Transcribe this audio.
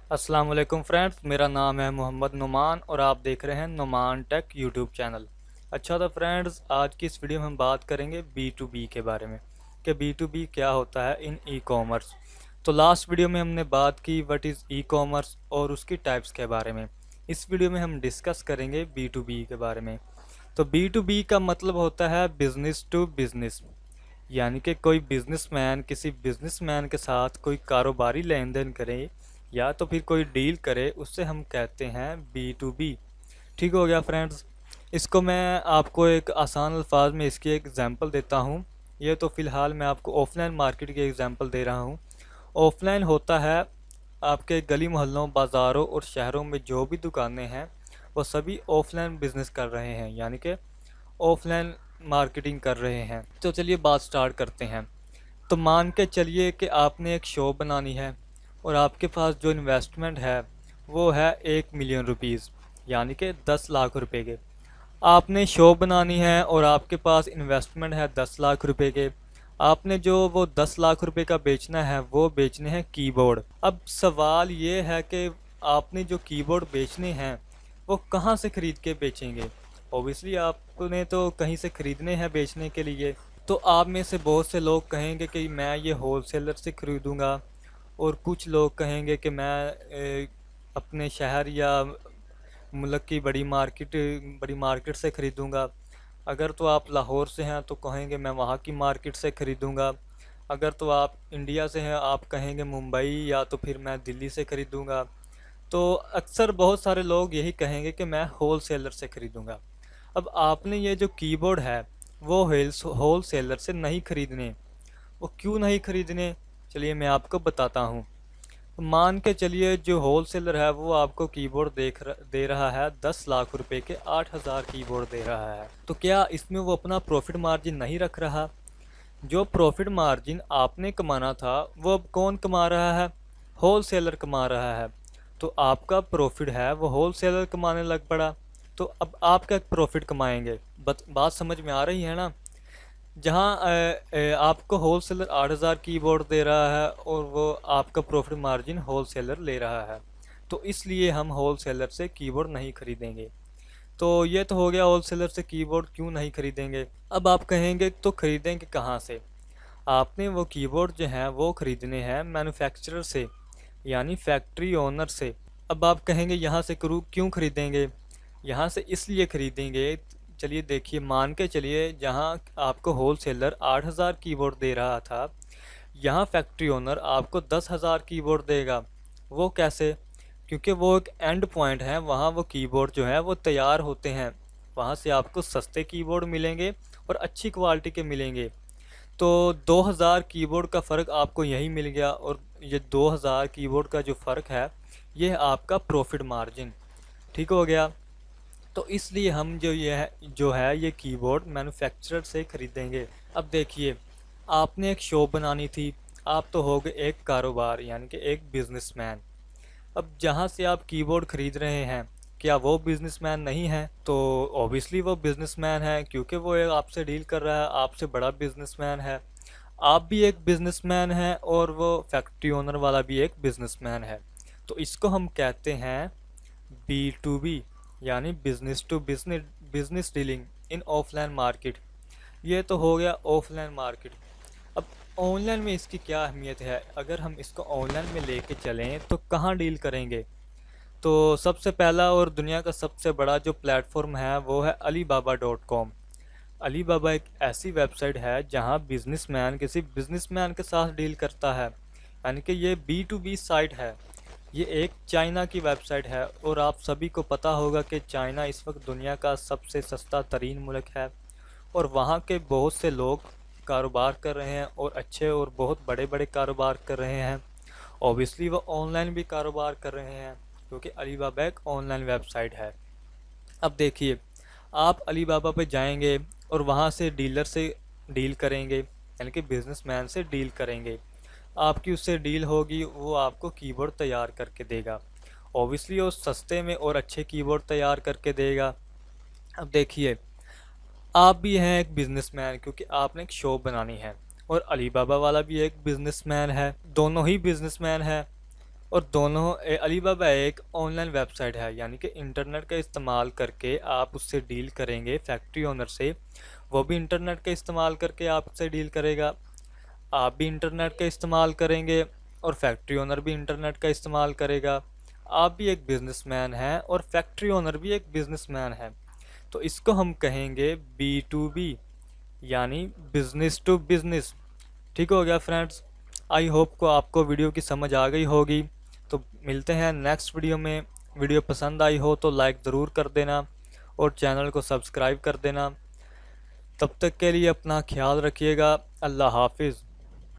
अस्सलाम वालेकुम फ्रेंड्स, मेरा नाम है मोहम्मद नुमान और आप देख रहे हैं नुमान टेक यूट्यूब चैनल। अच्छा तो फ्रेंड्स, आज की इस वीडियो में हम बात करेंगे B2B के बारे में कि B2B क्या होता है इन ई कॉमर्स। तो लास्ट वीडियो में हमने बात की व्हाट इज़ ई कॉमर्स और उसकी टाइप्स के बारे में। इस वीडियो में हम डिस्कस करेंगे B2B के बारे में। तो B2B का मतलब होता है बिजनेस टू बिजनेस, यानी कि कोई बिजनेसमैन किसी बिजनेसमैन के साथ कोई कारोबारी लेन देन करे या तो फिर कोई डील करे, उससे हम कहते हैं B2B। ठीक हो गया फ्रेंड्स। इसको मैं आपको एक आसान अल्फाज में इसकी एक एग्जांपल देता हूँ। ये तो फ़िलहाल मैं आपको ऑफलाइन मार्केट की एग्जांपल दे रहा हूँ। ऑफलाइन होता है आपके गली मोहल्लों, बाज़ारों और शहरों में जो भी दुकानें हैं वो सभी ऑफलाइन बिजनेस कर रहे हैं, यानी कि ऑफलाइन मार्केटिंग कर रहे हैं। तो चलिए बात स्टार्ट करते हैं। तो मान के चलिए कि आपने एक शॉप बनानी है और आपके पास जो इन्वेस्टमेंट है वो है 1 मिलियन रुपीज़, यानी कि 10 लाख रुपए के। आपने शॉप बनानी है और आपके पास इन्वेस्टमेंट है 10 लाख रुपए के। आपने जो वो 10 लाख रुपए का बेचना है वो बेचने हैं कीबोर्ड। अब सवाल ये है कि आपने जो कीबोर्ड बेचने हैं वो कहाँ से ख़रीद के बेचेंगे। ओबियसली आपने तो कहीं से ख़रीदने हैं बेचने के लिए। तो आप में से बहुत से लोग कहेंगे कि मैं ये होलसेलर से ख़रीदूँगा, और कुछ लोग कहेंगे कि मैं अपने शहर या मुल्क की बड़ी मार्केट से ख़रीदूँगा। अगर तो आप लाहौर से हैं तो कहेंगे मैं वहाँ की मार्केट से ख़रीदूँगा। अगर तो आप इंडिया से हैं आप कहेंगे मुंबई या तो फिर मैं दिल्ली से ख़रीदूँगा। तो अक्सर बहुत सारे लोग यही कहेंगे कि मैं होलसेलर से ख़रीदूँगा। अब आपने ये जो कीबोर्ड है वो होलसेलर से नहीं ख़रीदने। वो क्यों नहीं ख़रीदने, चलिए मैं आपको बताता हूँ। मान के चलिए जो होलसेलर है वो आपको कीबोर्ड दे रहा है 10 लाख रुपए के, 8,000 कीबोर्ड दे रहा है। तो क्या इसमें वो अपना प्रॉफिट मार्जिन नहीं रख रहा? जो प्रॉफिट मार्जिन आपने कमाना था वो अब कौन कमा रहा है? होलसेलर कमा रहा है। तो आपका प्रॉफिट है वो होलसेलर कमाने लग पड़ा। तो अब आप क्या प्रॉफिट कमाएंगे? बात समझ में आ रही है ना? जहाँ आपको होलसेलर 8,000 कीबोर्ड दे रहा है और वो आपका प्रॉफिट मार्जिन होलसेलर ले रहा है, तो इसलिए हम होलसेलर से कीबोर्ड नहीं खरीदेंगे। तो ये तो हो गया होलसेलर से कीबोर्ड क्यों नहीं खरीदेंगे। अब आप कहेंगे तो खरीदेंगे कहाँ से? आपने वो कीबोर्ड जो हैं वो खरीदने हैं मैन्युफैक्चरर से, यानी फैक्ट्री ओनर से। अब आप कहेंगे यहाँ से क्यों खरीदेंगे? यहाँ से इसलिए खरीदेंगे, चलिए देखिए, मान के चलिए जहाँ आपको होलसेलर 8,000 कीबोर्ड दे रहा था, यहाँ फैक्ट्री ओनर आपको 10,000 कीबोर्ड देगा। वो कैसे? क्योंकि वो एक एंड पॉइंट है, वहाँ वो कीबोर्ड जो है वो तैयार होते हैं। वहाँ से आपको सस्ते कीबोर्ड मिलेंगे और अच्छी क्वालिटी के मिलेंगे। तो 2000 कीबोर्ड का फ़र्क आपको यही मिल गया, और ये 2000 कीबोर्ड का जो फ़र्क है ये है आपका प्रॉफिट मार्जिन। ठीक हो गया। तो इसलिए हम जो है ये कीबोर्ड मैन्युफैक्चरर से ख़रीदेंगे। अब देखिए, आपने एक शॉप बनानी थी, आप तो हो गए एक कारोबार यानी कि एक बिजनेसमैन। अब जहाँ से आप कीबोर्ड ख़रीद रहे हैं, क्या वो बिजनेसमैन नहीं है? तो ऑब्वियसली वो बिजनेसमैन है, क्योंकि वो एक आपसे डील कर रहा है, आपसे बड़ा बिजनेसमैन है। आप भी एक बिजनेसमैन हैं और वो फैक्ट्री ओनर वाला भी एक बिजनेसमैन है। तो इसको हम कहते हैं B2B, यानी business to business business dealing in offline market. ये तो हो गया ऑफलाइन मार्केट। अब ऑनलाइन में इसकी क्या अहमियत है? अगर हम इसको ऑनलाइन में लेके चलें तो कहाँ डील करेंगे? तो सबसे पहला और दुनिया का सबसे बड़ा जो प्लेटफॉर्म है वो है Alibaba.com। अलीबाबा एक ऐसी वेबसाइट है जहां बिजनेसमैन किसी बिजनेसमैन के साथ डील करता है, यानी कि ये B2B साइट है। ये एक चाइना की वेबसाइट है और आप सभी को पता होगा कि चाइना इस वक्त दुनिया का सबसे सस्ता तरीन मुल्क है, और वहाँ के बहुत से लोग कारोबार कर रहे हैं और अच्छे और बहुत बड़े बड़े कारोबार कर रहे हैं। ओबियसली वो ऑनलाइन भी कारोबार कर रहे हैं, क्योंकि अलीबाबा एक ऑनलाइन वेबसाइट है। अब देखिए, आप अलीबाबा पे जाएंगे और वहाँ से डीलर से डील करेंगे, यानी कि बिजनेसमैन से डील करेंगे। आपकी उससे डील होगी, वो आपको कीबोर्ड तैयार करके देगा। ओबियसली वो सस्ते में और अच्छे कीबोर्ड तैयार करके देगा। अब देखिए, आप भी हैं एक बिजनेसमैन, क्योंकि आपने एक शॉप बनानी है, और अलीबाबा वाला भी एक बिजनेसमैन है, दोनों ही बिजनेसमैन है। और दोनों अलीबाबा एक ऑनलाइन वेबसाइट है, यानी कि इंटरनेट का इस्तेमाल करके आप उससे डील करेंगे फैक्ट्री ओनर से, वो भी इंटरनेट का इस्तेमाल करके आपसे डील करेगा, आप भी इंटरनेट का इस्तेमाल करेंगे और फैक्ट्री ओनर भी इंटरनेट का इस्तेमाल करेगा। आप भी एक बिजनेसमैन हैं और फैक्ट्री ओनर भी एक बिजनेसमैन है। तो इसको हम कहेंगे B2B, यानी बिजनेस टू बिजनेस। ठीक हो गया फ्रेंड्स। आई होप को आपको वीडियो की समझ आ गई होगी। तो मिलते हैं नेक्स्ट वीडियो में। वीडियो पसंद आई हो तो लाइक ज़रूर कर देना और चैनल को सब्सक्राइब कर देना। तब तक के लिए अपना ख्याल रखिएगा। अल्लाह हाफिज़।